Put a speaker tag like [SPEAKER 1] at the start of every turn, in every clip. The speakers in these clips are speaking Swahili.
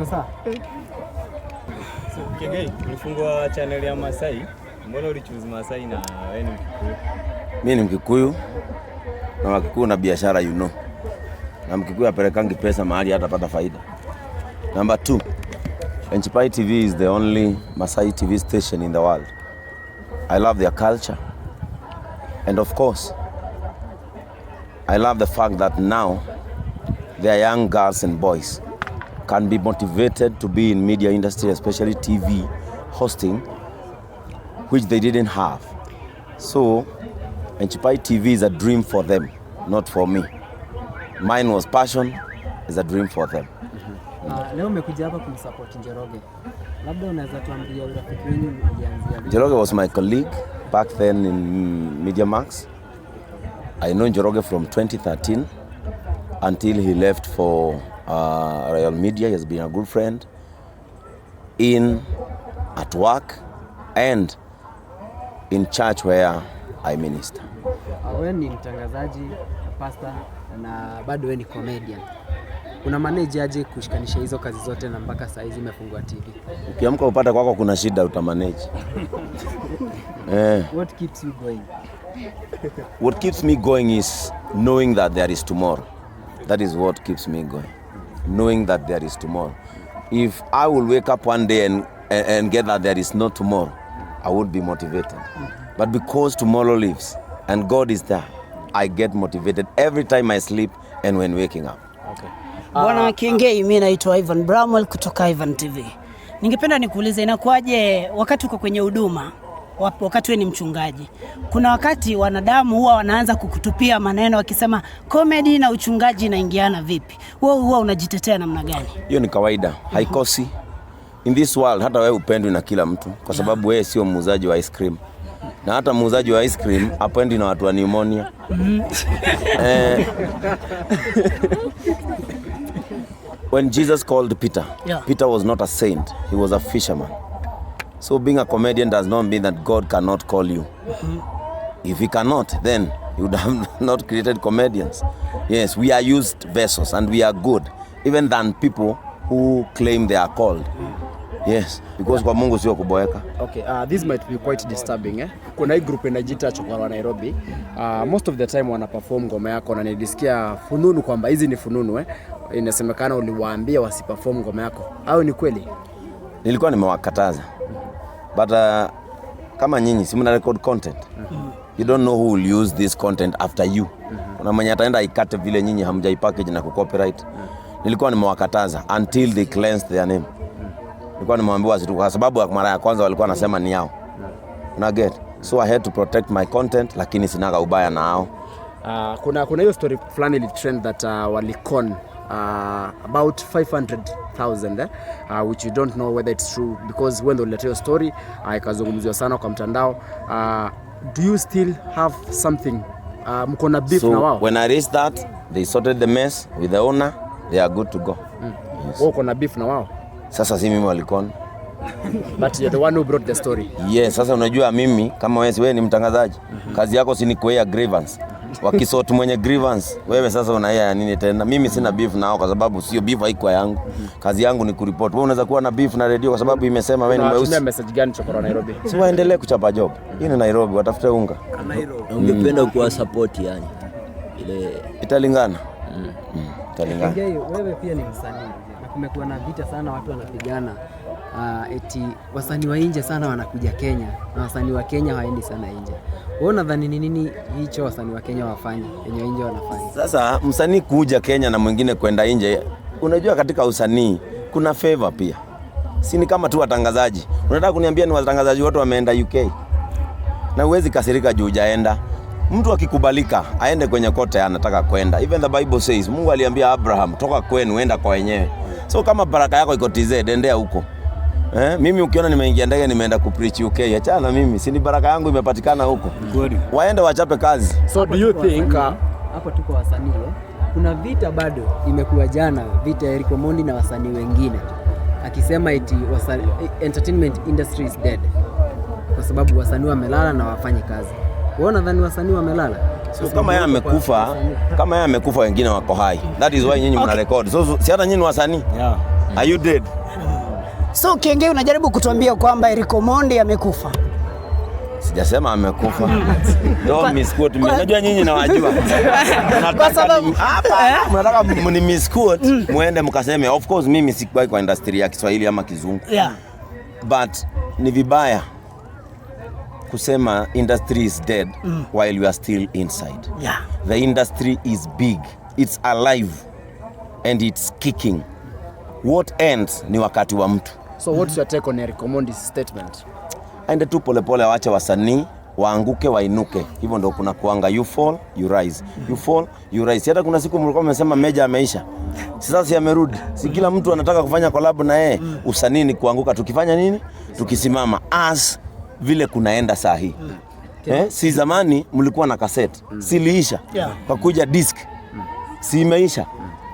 [SPEAKER 1] Uko sawa?
[SPEAKER 2] So Kiengei, ulifungua channel ya Masai. Mbona ulichoose Masai na wewe ni Mkikuyu?
[SPEAKER 3] Mimi ni Mkikuyu. Na Wakikuyu na biashara you know. Na Mkikuyu apelekangi pesa mahali hatapata faida. Number 2. Enchipai TV is the only Masai TV station in the world. I love their culture. And of course, I love the fact that now their young girls and boys can be motivated to be in media industry, especially TV hosting, which they didn't have. So, Enchipai TV is a dream for them, not for me. Mine was passion, is a dream for them.
[SPEAKER 1] Leo umekuja hapa kumsupport Njoroge. Labda unaweza tuambia urafiki wenu ulianzia lini?
[SPEAKER 3] Njoroge was my colleague back then in Media Max. I know Njoroge from 2013 until he left for Royal Media. He has been a good friend at work and in church where I minister.
[SPEAKER 1] Wewe ni mtangazaji, pastor na bado wewe ni comedian. Una manage aje kushikanisha hizo kazi zote na mpaka saa hizi umefungua TV?
[SPEAKER 3] Ukiamka upata kwako kuna shida utamanage.
[SPEAKER 1] What keeps you going?
[SPEAKER 3] What keeps me going is knowing that there is tomorrow. That is what keeps me going. Knowing that there is tomorrow. If I will wake up one day and get that there is no tomorrow, I would be motivated. But because tomorrow lives and God is there, I get motivated every time I sleep and when waking up.
[SPEAKER 1] Okay.
[SPEAKER 4] Bwana Kiengei, mimi naitwa Ivan Bramwell kutoka Ivan TV. Ningependa nikuulize inakuaje wakati uko kwenye huduma, wakati wewe ni mchungaji. Kuna wakati wanadamu huwa wanaanza kukutupia maneno wakisema comedy na uchungaji inaingiana vipi? Wewe huwa unajitetea namna gani?
[SPEAKER 3] Hiyo ni kawaida, haikosi. In this world hata wewe upendwi na kila mtu kwa sababu wewe sio muuzaji wa ice cream. Na hata muuzaji wa ice cream hapendi na watu wa pneumonia. When Jesus called Peter, Peter was not a saint, he was a fisherman. So being a comedian does not mean that God cannot call you. If he cannot, then he would have not created comedians. Yes, we are used vessels and we are good, even than people who claim they are called. Yes, because kwa Mungu sio kuboeka.
[SPEAKER 5] Okay, this might be quite disturbing. Kuna hii group inajiita Chokora Nairobi. Most of the time wana perform ngoma yako na nilisikia fununu kwamba hizi ni fununu. Inasemekana uliwaambia wasiperform ngoma yako. Au ni kweli?
[SPEAKER 3] Nilikuwa nimewakataza. But kama nyinyi si mna record content. You don't know who will use this content after you. Kuna mwenye ataenda ikate vile nyinyi hamjaipackage na kucopyright. Nilikuwa nimewakataza until they cleanse their name. Nilikuwa nimwambia wasitu kwa sababu mara ya kwanza walikuwa nasema ni yao. Una get? So I had to protect my content lakini sinaga ubaya na hao.
[SPEAKER 5] Kuna hiyo story fulani ili trend that walicon about 500,000 which you don't know whether it's true because when they let your story ikazungumziwa sana kwa mtandao. Do you still have something mko na beef na wao?
[SPEAKER 3] When I raised that, they sorted the mess with the owner, they are good to go.
[SPEAKER 5] Yes. Uko na beef na wao?
[SPEAKER 3] Sasa si mimi walikon.
[SPEAKER 5] But you're the one who brought the story.
[SPEAKER 3] Yes, sasa unajua mimi kama wewe ni mtangazaji, kazi yako si ni kuea grievance. Wakisort mwenye grievance, wewe sasa unaea nini tena? Mimi sina beef nao kwa sababu sio beef haiko yangu. Kazi yangu ni kuripoti. Wewe unaweza kuwa na beef na radio kwa sababu imesema wewe ni mweusi.
[SPEAKER 5] Una message gani Chokora Nairobi?
[SPEAKER 3] Si waendelee kuchapa job. Hii ni Nairobi, watafute unga.
[SPEAKER 6] Nairobi. Ungependa kuwa support yani. Ile
[SPEAKER 3] italingana. Italingana.
[SPEAKER 1] Kiengei, wewe pia ni msanii. Na kumekuwa na vita sana watu wanapigana. Eti wasanii wa nje sana wanakuja Kenya na wasanii wa Kenya hawaendi sana nje. Wewe unadhani ni nini hicho wasanii wa Kenya wafanye yenye nje wanafanya?
[SPEAKER 3] Sasa msanii kuja Kenya na mwingine kwenda nje, unajua katika usanii kuna favor pia. Si ni kama tu watangazaji. Unataka kuniambia ni watangazaji wote wameenda UK? Na uwezi kasirika juu hujaenda. Mtu akikubalika aende kwenye kote anataka kwenda. Even the Bible says Mungu aliambia Abraham toka kwenu enda kwa wenyewe. So kama baraka yako iko TZ endea huko. Mimi ukiona nimeingia ndege nimeenda kupreach UK, achana mimi, si ni baraka yangu imepatikana huko. Waende wachape kazi.
[SPEAKER 5] So do you think
[SPEAKER 1] hapo tuko wasanii kuna vita bado imekuwa jana, vita ya Omondi na wasanii wengine akisema eti entertainment industry is dead kwa sababu wasanii wamelala na wafanye kazi. Wewe unadhani wasanii wamelala?
[SPEAKER 3] So kama yeye amekufa wengine wako hai. That is why nyinyi mna record. So si hata nyinyi wasanii. Are you dead?
[SPEAKER 4] So Kiengei, unajaribu kutuambia kwamba Eric Omondi amekufa?
[SPEAKER 3] Sijasema amekufa. Don't misquote me. Unajua nyinyi nawajua.
[SPEAKER 4] Kwa sababu
[SPEAKER 3] mnataka mni misquote muende mkaseme of course mimi sikuwahi kwa industry ya Kiswahili ama Kizungu.
[SPEAKER 4] Yeah.
[SPEAKER 3] But ni vibaya kusema industry is dead while you are still inside.
[SPEAKER 4] Yeah.
[SPEAKER 3] The industry is big. It's alive and it's kicking. What ends ni wakati wa mtu.
[SPEAKER 5] So what's your take on Eric Omondi's statement?
[SPEAKER 3] Aende tu polepole, waache wasanii waanguke wainuke. Hivyo ndio kuna kuanga, you fall you rise, you fall you rise. Hata kuna siku mlikuwa mmesema Meja ameisha, sasa si amerudi. Si kila mtu anataka kufanya collab na yeye. Usanii ni kuanguka, tukifanya nini? Tukisimama as vile kunaenda saa hii. Si zamani mlikuwa na cassette, siliisha. Pakuja disc, si imeisha.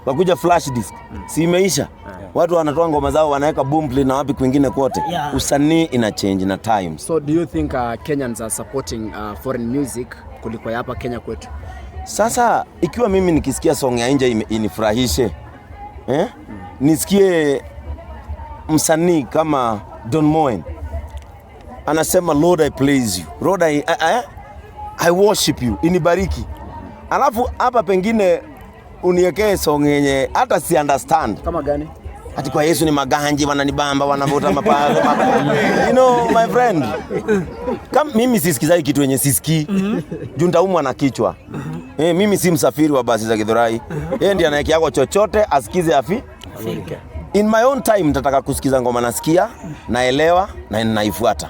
[SPEAKER 3] Pakuja flash disc, si imeisha. Watu wanatoa ngoma zao wanaweka boomplay na wapi kwingine kote. Usanii ina change na time.
[SPEAKER 5] So do you think Kenyans are supporting foreign music kuliko hapa Kenya kwetu?
[SPEAKER 3] Sasa ikiwa mimi nikisikia song ya nje inifurahishe, nisikie msanii kama Gideon Moi anasema Lord I praise you, Lord I worship you, inibariki. Alafu hapa pengine uniwekee song yenye hata si understand.
[SPEAKER 5] Kama gani?
[SPEAKER 3] Ati kwa Yesu ni maganji, wananibamba, wanavuta mapale. You know my friend, kama mimi sisikizai kitu yenye sisikii, juu nitaumwa na kichwa. Mimi si msafiri wa basi za Githurai. Yeye ndiye anayeki yako chochote asikize afike. In my own time nitataka kusikiza ngoma nasikia, naelewa na ninaifuata.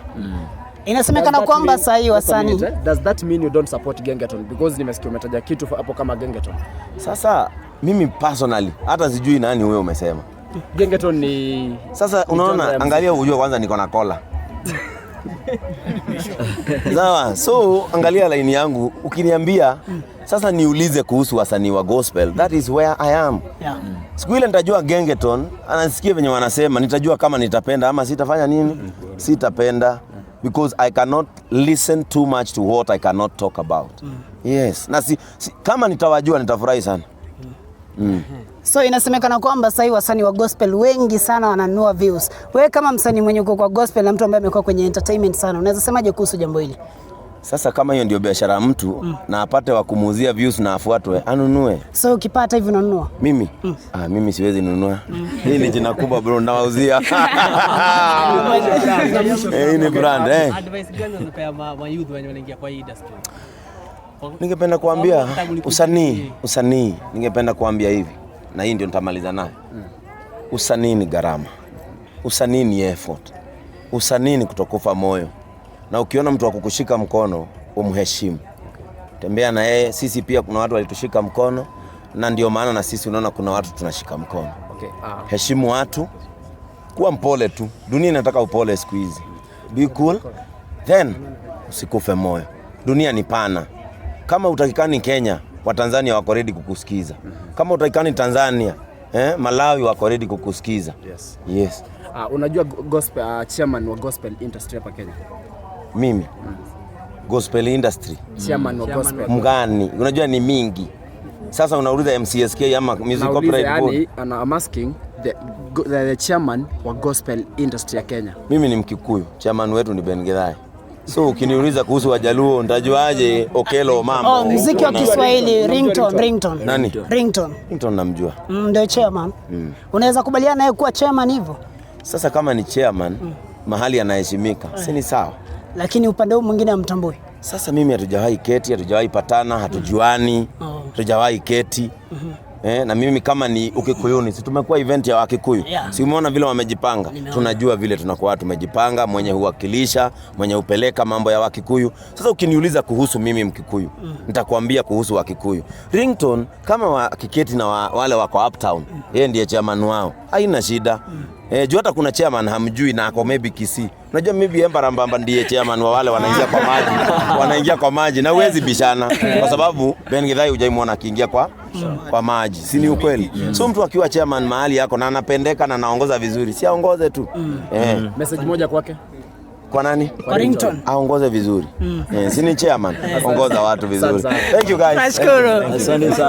[SPEAKER 4] Inasemekana kwamba saa hii wasanii.
[SPEAKER 5] Does that mean you don't support Gengeton? Because nimesikia umetaja kitu hapo kama Gengeton.
[SPEAKER 3] Sasa mimi personally hata sijui nani wewe umesema.
[SPEAKER 5] Gengeton ni
[SPEAKER 3] sasa unaona, angalia ujue kwanza niko na kola. Sawa, so angalia line yangu ukiniambia sasa niulize kuhusu wasanii wa gospel, that is where I am. Siku ile nitajua Gengeton anasikia venye wanasema, nitajua kama nitapenda ama sitafanya nini. Sitapenda because I cannot listen too much to what I cannot talk about. Yes, na kama nitawajua nitafurahi sana.
[SPEAKER 4] So inasemekana kwamba sasa wasanii wa gospel wengi sana wananunua views. Wewe kama msanii mwenye uko kwa gospel na mtu ambaye amekuwa kwenye entertainment sana, unaweza semaje kuhusu jambo hili?
[SPEAKER 3] Sasa kama hiyo ndio biashara ya mtu na apate wa kumuuzia views na afuatwe, anunue.
[SPEAKER 4] So ukipata hivi unanunua?
[SPEAKER 3] Mimi? Mimi siwezi nunua. Hii ni jina kubwa bro, nawauzia. Hii ni brand.
[SPEAKER 1] Advice gani unapea ma youth wenye wanaingia kwa hii industry?
[SPEAKER 3] Ningependa kuambia usanii, ningependa kuambia hivi, na hii ndio nitamaliza nayo. Usanii ni gharama. Usanii ni effort. Usanii ni kutokufa moyo. Na ukiona mtu akukushika mkono, umheshimu. Tembea na yeye. Sisi pia kuna watu walitushika mkono, na ndio maana na sisi unaona kuna watu tunashika mkono. Heshimu watu, kuwa mpole tu. Dunia inataka upole siku hizi. Be cool, then usikufe moyo. Dunia ni pana. Kama utakikani Kenya, wa Tanzania wako ready kukusikiza. Kama utakikani Tanzania, Malawi wako ready kukusikiza. Yes.
[SPEAKER 5] Unajua gospel chairman wa gospel industry hapa Kenya?
[SPEAKER 3] Mimi. Gospel industry.
[SPEAKER 5] Chairman wa gospel.
[SPEAKER 3] Mgani? Unajua ni mingi. Sasa unauliza MCSK ama Music Copyright Board?
[SPEAKER 5] I'm asking the chairman wa gospel industry ya Kenya.
[SPEAKER 3] Mimi ni Mkikuyu. Chairman wetu ni Ben Githai. So ukiniuliza kuhusu Wajaluo nitajuaje Okelo mambo?
[SPEAKER 4] Muziki wa Kiswahili Ringtone.
[SPEAKER 3] Nani?
[SPEAKER 4] Ringtone
[SPEAKER 3] namjua.
[SPEAKER 4] Ndio chairman. Unaweza kubaliana naye kuwa chairman hivyo?
[SPEAKER 3] Sasa kama ni chairman mahali anaheshimika, si ni sawa?
[SPEAKER 4] Lakini upande huu mwingine hamtambui.
[SPEAKER 3] Sasa mimi hatujawahi keti, hatujawahi patana, hatujuani, hatujawahi keti. Na mimi kama ni Ukikuyuni, si tumekuwa event ya Wakikuyu. Si umeona vile wamejipanga? Tunajua vile tunakuwa tumejipanga, mwenye huwakilisha, mwenye upeleka mambo ya Wakikuyu. Sasa ukiniuliza kuhusu mimi Mkikuyu, nitakwambia kuhusu Wakikuyu. Ringtone kama wakiketi na wale wako uptown, yeye ndiye chairman wao. Haina shida. Juu hata kuna chairman hamjui na ako maybe Kisii. Unajua maybe Embarambamba ndiye chairman wa wale wanaingia kwa maji. Wanaingia kwa maji na huwezi bishana kwa sababu Ben Githai hujaimwona akiingia kwa maji. Si ni ukweli? So mtu akiwa chairman mahali yako na anapendeka na anaongoza vizuri, si aongoze tu.
[SPEAKER 5] Message moja kwake.
[SPEAKER 3] Kwa nani?
[SPEAKER 4] Kwa Ringtone.
[SPEAKER 3] Aongoze vizuri. Si ni chairman, ongoza watu vizuri. Thank you guys.
[SPEAKER 4] Nashukuru.
[SPEAKER 6] Asante sana.